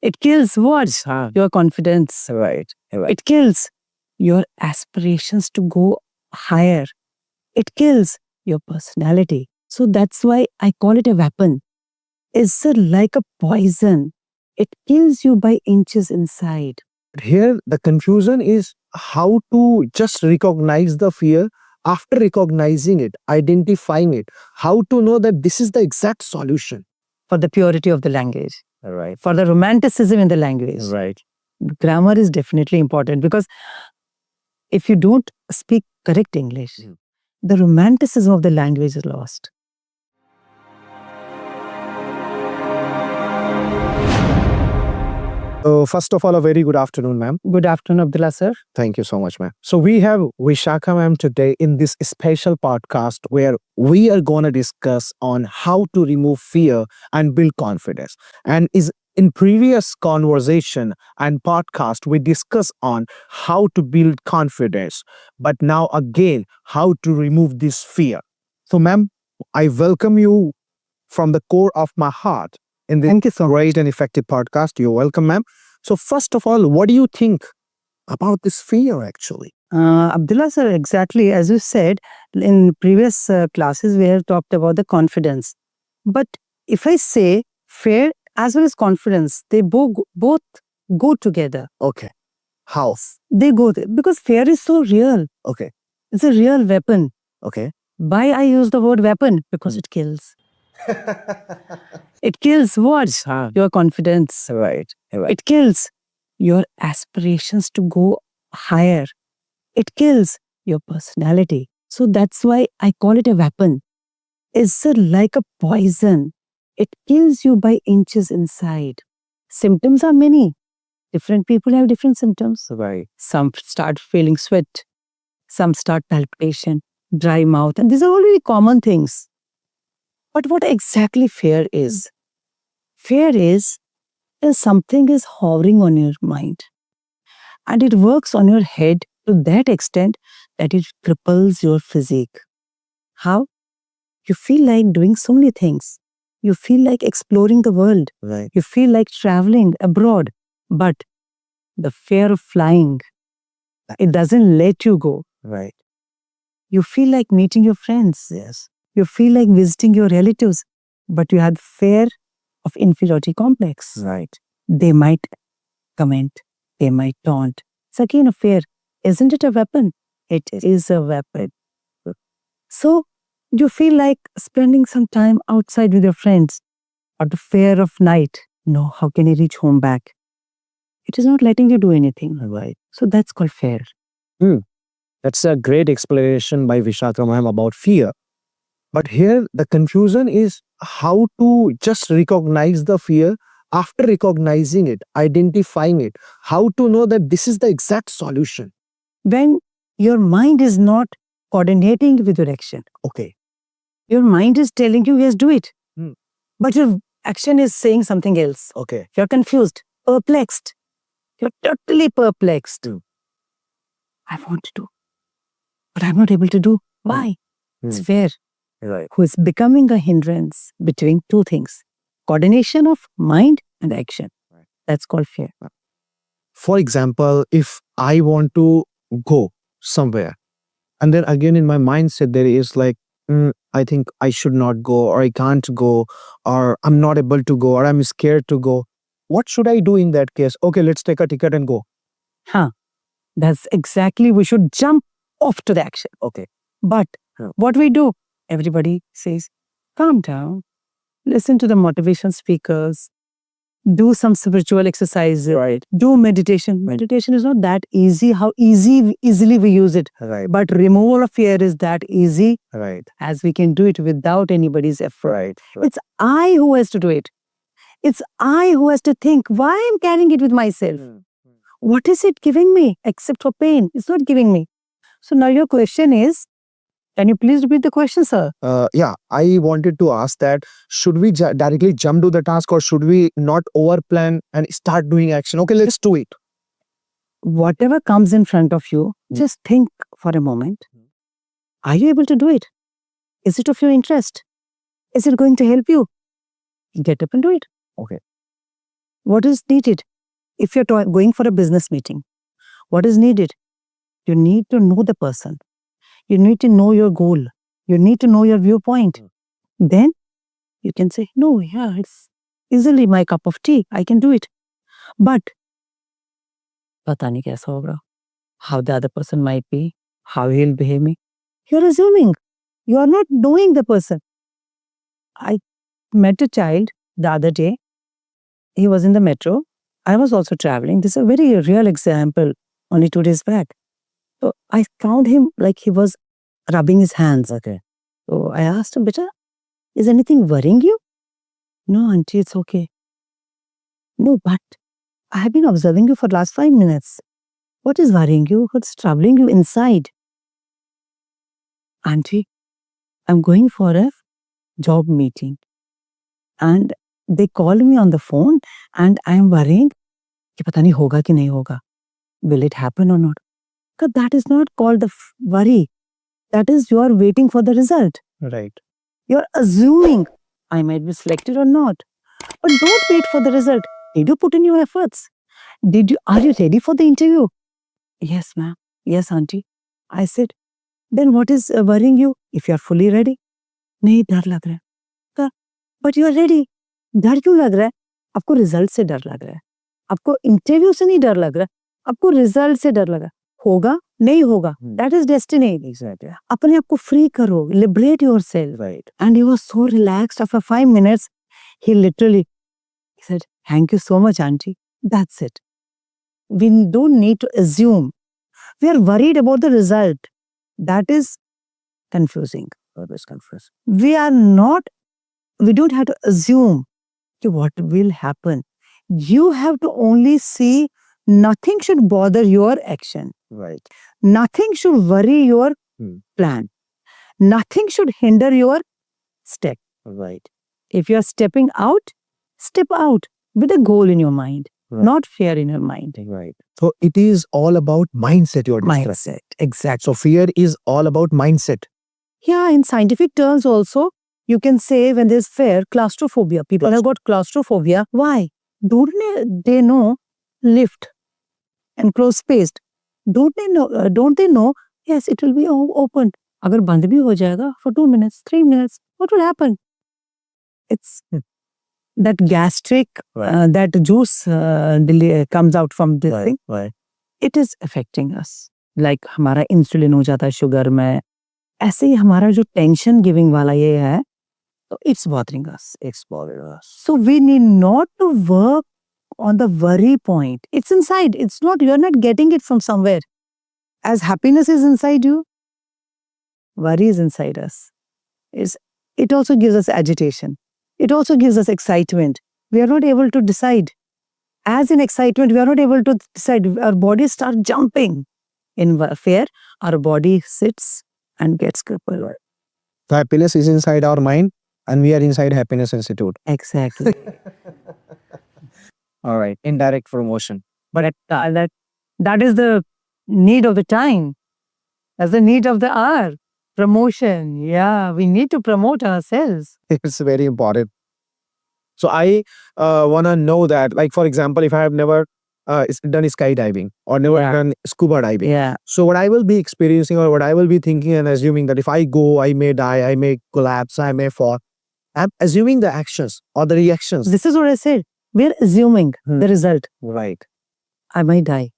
It kills what? Your confidence. Right. It kills your aspirations to go higher. It kills your personality. So that's why I call it a weapon. It's like a poison. It kills you by inches inside. Here, the confusion is how to just recognize the fear after recognizing it, identifying it, how to know that this is the exact solution. For the purity of the language, Right. for the romanticism in the language. Right. Grammar is definitely important because if you don't speak correct English, the romanticism of the language is lost. So, first of all, a very good afternoon, ma'am. Good afternoon, Abdullah sir. Thank you so much, ma'am. So, we have Vishakha ma'am today in this special podcast where we are going to discuss on how to remove fear and build confidence. And is in previous conversation and podcast, we discuss on how to build confidence, but now again, how to remove this fear. So, ma'am, I welcome you from the core of my heart in this Thank you so much. great and effective podcast. You're welcome, ma'am. So, first of all, what do you think about this fear actually? Abdullah sir, exactly as you said, in previous classes we have talked about the confidence. But if I say fear as well as confidence, they both go together. Okay. How? They go there because fear is so real. Okay. It's a real weapon. Okay. Why I use the word weapon? Because it kills. It kills what? Your confidence. Right. It kills your aspirations to go higher. It kills your personality. So that's why I call it a weapon. It's like a poison. It kills you by inches inside. Symptoms are many. Different people have different symptoms. Right. Some start feeling sweat. Some start palpitation, dry mouth. And these are all very common things. But what exactly fear is? Fear is something is hovering on your mind. And it works on your head to that extent that it cripples your physique. How? You feel like doing so many things. You feel like exploring the world. Right. You feel like traveling abroad. But the fear of flying, it doesn't let you go. Right. You feel like meeting your friends. Yes. You feel like visiting your relatives. But you have fear of inferiority complex. Right. They might comment. They might taunt. It's again a fear. Isn't it a weapon? It is a weapon. So you feel like spending some time outside with your friends, or the fear of night. No, how can I reach home back? It is not letting you do anything. Right. So that's called fear. That's a great explanation by Vishakha ma'am about fear. But here the confusion is how to just recognize the fear after recognizing it, identifying it, how to know that this is the exact solution. When your mind is not coordinating with your action, Okay. your mind is telling you, yes, do it. Hmm. But your action is saying something else. Okay. You're confused, perplexed. You're totally perplexed. I want to do, but I'm not able to do. Why? It's fear, Right. who is becoming a hindrance between two things: coordination of mind and action. Right. That's called fear. For example, if I want to go somewhere, and then again in my mindset there is like, I think I should not go, or I can't go, or I'm not able to go, or I'm scared to go. What should I do in that case? Okay, let's take a ticket and go. That's exactly, we should jump off to the action. Okay. But Yeah. what we do, everybody says, calm down, listen to the motivation speakers, do some spiritual exercise, Right. do meditation. Meditation is not that easy, how easily we use it. Right. But removal of fear is that easy Right. as we can do it without anybody's effort. Right. It's I who has to do it. It's I who has to think, why I'm carrying it with myself? What is it giving me except for pain? It's not giving me. So now your question is, can you please repeat the question, sir? Yeah, I wanted to ask that should we directly jump to the task, or should we not overplan and start doing action? Okay, let's do it. Whatever comes in front of you, just think for a moment. Are you able to do it? Is it of your interest? Is it going to help you? Get up and do it. Okay. What is needed? If you're going for a business meeting, what is needed? You need to know the person. You need to know your goal. You need to know your viewpoint. Then you can say, no, yeah, it's easily my cup of tea. I can do it. But पता नहीं कैसा होगा. How the other person might be, how he'll behave me. You're assuming. You are not knowing the person. I met a child the other day. He was in the metro. I was also traveling. This is a very real example only 2 days back. So I found him like he was rubbing his hands. Okay. So I asked him, Beta, is anything worrying you? No, auntie, it's okay. No, but I have been observing you for the last 5 minutes. What is worrying you? What's troubling you inside? Auntie, I'm going for a job meeting. And they called me on the phone and I'm worrying कि पता नहीं होगा कि नहीं होगा. Will it happen or not? Because that is not called the worry. That is you are waiting for the result. Right. You're assuming I might be selected or not. But don't wait for the result. Did you put in your efforts? Are you ready for the interview? Yes, ma'am. Yes, auntie. I said, then what is worrying you if you are fully ready? नहीं डर लग रहा है. But you are ready. डर क्यों लग रहा है? आपको रिजल्ट से डर लग रहा है. आपको इंटरव्यू से नहीं डर लग रहा है. आपको रिजल्ट से डर लग रहा है. होगा नहीं होगा. That is destiny. Exactly. अपने आप को फ्री करो. Liberate yourself. Right. And he was so relaxed. After 5 minutes, he said, thank you so much, auntie. That's it. We don't need to assume. We are worried about the result. That is confusing. Always confused. We don't have to assume what will happen. You have to only see nothing should bother your action. Right. Nothing should worry your Hmm. plan. Nothing should hinder your step. Right. If you are stepping out, step out with a goal in your mind, Right. not fear in your mind. Right. So it is all about mindset you're describing. Mindset, exactly. So fear is all about mindset. Yeah, in scientific terms also, you can say when there's fear, claustrophobia. People have got claustrophobia. Why? Don't they know lift and close spaced? Don't they know, yes, it will be open. अगर बंद भी हो जाएगा for 2 minutes, 3 minutes, what will happen? It's that gastric, Right. that juice comes out from this thing. Right. It is affecting us. Like हमारा insulin हो जाता है sugar में. ऐसे ही हमारा जो टेंशन गिविंग वाला ये है, तो it's bothering us. It's bothering us. So we need not to work on the worry point. It's inside. It's not, you're not getting it from somewhere. As happiness is inside you, worry is inside us. It also gives us agitation. It also gives us excitement. We are not able to decide. As in excitement, we are not able to decide. Our body starts jumping. In fear, our body sits and gets crippled. So happiness is inside our mind and we are inside Happiness Institute. Exactly. All right. Indirect promotion. But that is the need of the time. That's the need of the hour. Promotion. Yeah, we need to promote ourselves. It's very important. So I want to know that, like, for example, if I have never done skydiving or never Yeah. done scuba diving. Yeah. So what I will be experiencing or what I will be thinking and assuming that if I go, I may die, I may collapse, I may fall. I'm assuming the actions or the reactions. This is what I said. We're assuming the result. Right. I might die.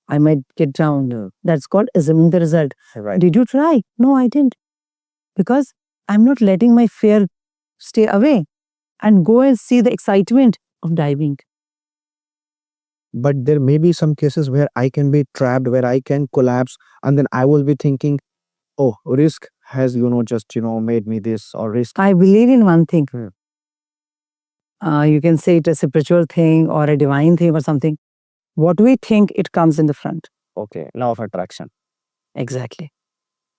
I might get drowned. That's called assuming the result. Right. Did you try? No, I didn't. Because I'm not letting my fear stay away and go and see the excitement of diving. But there may be some cases where I can be trapped, where I can collapse, and then I will be thinking, oh, risk has, just, made me this, or risk. I believe in one thing. Hmm. You can say it a spiritual thing or a divine thing or something. What we think, it comes in the front. Okay. Law of attraction. Exactly.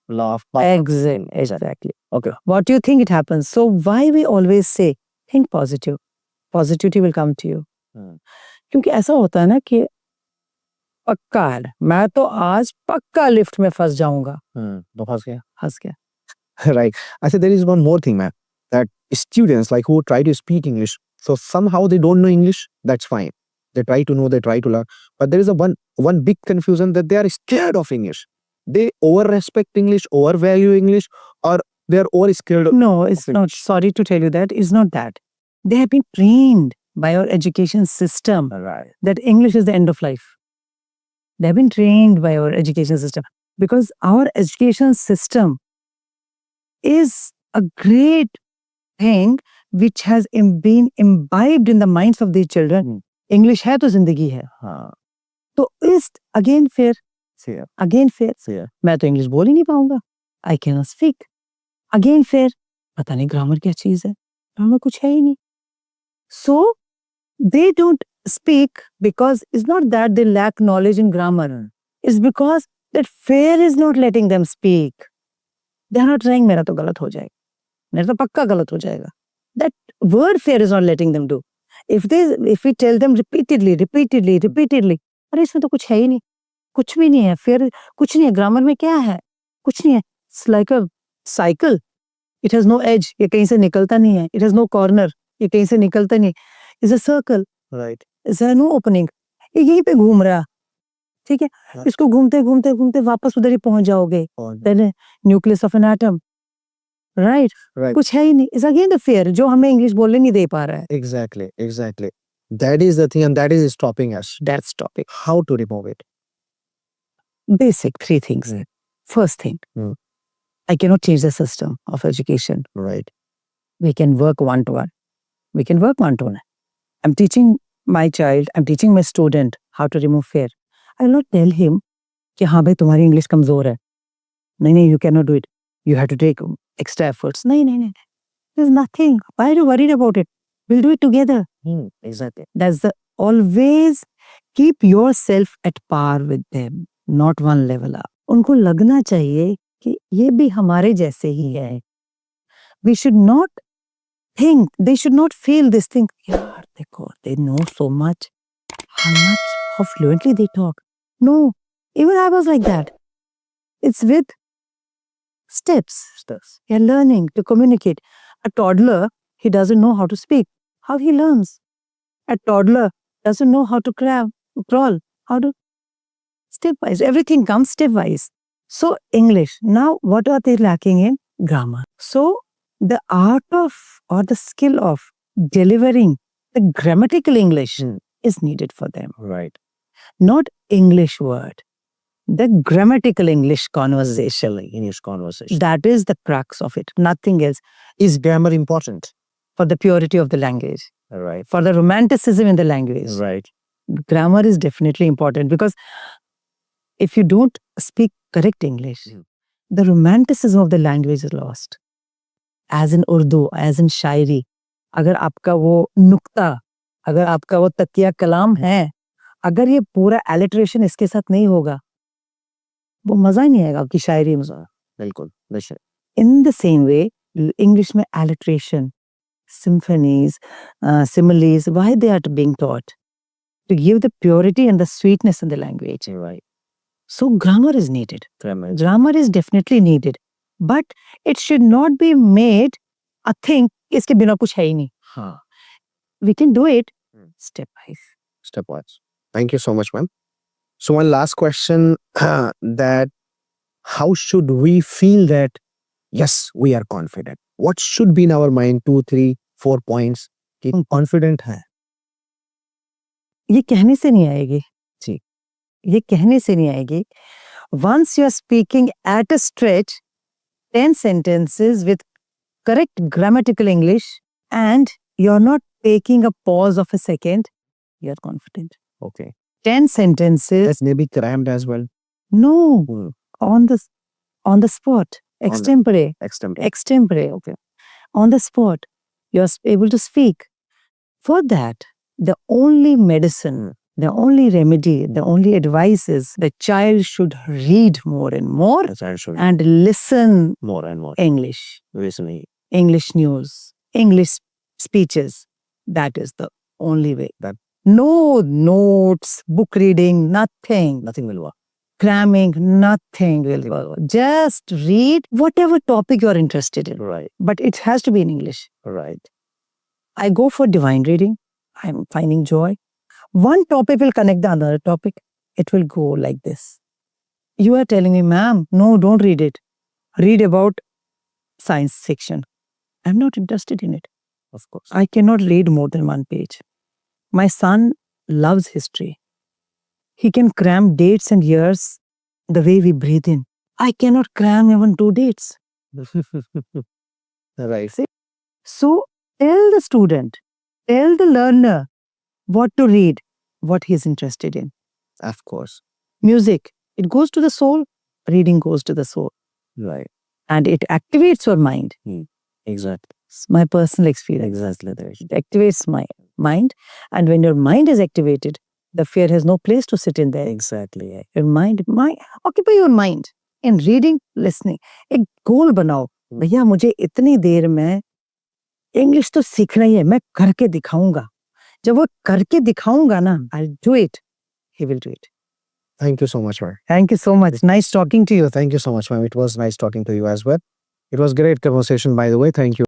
Law of Exactly. Okay. What you think, it happens. So why we always say, think positive. Positivity will come to you. क्योंकि ऐसा होता है ना कि पक्का है, मैं तो आज पक्का लिफ्ट में फंस जाऊंगा. तो फंस गया. फंस गया. Right. I said there is one more thing, man. that students like who try to speak English, so somehow they don't know English, that's fine. They try to know, they try to learn. But there is a one big confusion that they are scared of English. They over respect English, overvalue English, or they are over scared. No, it's not. Sorry to tell you that. It's not that. They have been trained by our education system Right. that English is the end of life. They have been trained by our education system because our education system is a great thing which has been imbibed in the minds of these children. English है तो जिंदगी है. हाँ. तो इस again फिर मैं तो इंग्लिश बोल ही नहीं पाऊंगा. I can not speak. Again फिर पता नहीं ग्रामर क्या चीज है. ग्रामर कुछ है ही नहीं. So they don't speak because it's not that they lack knowledge in grammar. It's because that fear is not letting them speak. They are not trying. मेरा तो गलत हो जाएगा. मेरा तो पक्का गलत हो जाएगा. That word fear is not letting them do. If we tell them repeatedly, अरे इसमें तो कुछ है ही नहीं. कुछ भी नहीं है. फिर कुछ नहीं है. ग्रामर में क्या है? कुछ नहीं है. It's like a cycle. It has no edge. ये कहीं से निकलता नहीं है. It has no corner. ये कहीं से निकलता नहीं. It's a circle. Right. Is there no opening? ये यहीं पे घूम रहा. ठीक है. इसको घूमते घूमते घूमते वापस उधर ही पहुंच जाओगे. Then nucleus of an atom. Right. कुछ है ही नहीं. It's again the fear जो हमें इंग्लिश बोलने नहीं दे पा रहा है. Exactly. That is the thing, and that is stopping us. That's topic. How to remove it? Basic 3 things. First thing, I cannot change the system of education. Right. We can work one-to-one. I'm teaching my child, I'm teaching my student how to remove fear. I will not tell him कि हाँ भाई तुम्हारी English कमजोर है. नहीं, you cannot do it. You have to take extra efforts. नहीं. There's nothing. Why are you worried about it? We'll do it together. Exactly. That's the always keep yourself at par with them, not one level up. उनको लगना चाहिए कि ये भी हमारे जैसे ही है. We should not think, they should not feel this thing. यार देखो, they know so much. How fluently they talk. No, even I was like that. It's with steps. You're learning to communicate. A toddler, he doesn't know how to speak. How he learns? A toddler doesn't know how to crawl. How to? Stepwise. Everything comes stepwise. So English. Now, what are they lacking in? Grammar. So the art of or the skill of delivering the grammatical English is needed for them. Right. Not English word. The grammatical English conversation. English conversation. That is the crux of it. Nothing else. Is grammar important? For the purity of the language. Right. For the romanticism in the language. Right. Grammar is definitely important because if you don't speak correct English, the romanticism of the language is lost. As in Urdu, as in शायरी, अगर आपका वो नुक्ता, अगर आपका वो तकिया कलाम है, अगर ये पूरा alliteration इसके साथ नहीं होगा, वो मजा ही नहीं आएगा आपकी शायरी में. बिल्कुल. In the same way, English में alliteration, symphonies, similes, why they are being taught? To give the purity and the sweetness in the language. Right. So grammar is needed. Grammar. Grammar is definitely needed. But it should not be made a thing, इसके बिना कुछ है ही नहीं. हाँ. We can do it stepwise. Thank you so much, ma'am. So one last question, that how should we feel that, yes, we are confident? What should be in our mind? 2, 3, 4 points. कि confident है. ये कहने से नहीं आएगी. जी. ये कहने से नहीं आएगी. Once you are speaking at a stretch, 10 sentences with correct grammatical English and you're not taking a pause of a second, you're confident. Okay. 10 sentences. That's maybe crammed as well. No, on the spot, extempore. Okay. On the spot, you're able to speak. For that, the only medicine, the only remedy, the only advice is the child should read more and more and listen more and more. English. Listening. English news, English speeches. That is the only way. That no notes, book reading, nothing. Nothing will work. cramming, nothing really. Just read whatever topic you are interested in. Right. But it has to be in English. Right. I go for divine reading. I'm finding joy. One topic will connect the other topic. It will go like this. You are telling me, ma'am, no, don't read it. Read about science fiction. I'm not interested in it. Of course. I cannot read more than one page. My son loves history. He can cram dates and years the way we breathe in. I cannot cram even 2 dates. Right. See? So tell the student, tell the learner what to read, what he is interested in. Of course. Music, it goes to the soul. Reading goes to the soul. Right. And it activates your mind. Exactly. It's my personal experience. Exactly. There. It activates my mind. And when your mind is activated, the fear has no place to sit in there. Exactly. Yeah. Your mind, occupy your mind in reading, listening. एक गोल बनाओ भैया मुझे इतनी देर में English तो सीखना ही है मैं करके दिखाऊंगा जब वो करके दिखाऊंगा ना I'll do it. He will do it. Thank you so much, ma'am. Thank you so much. Nice talking to you. Thank you so much, ma'am. It was nice talking to you as well. It was great conversation, by the way. Thank you.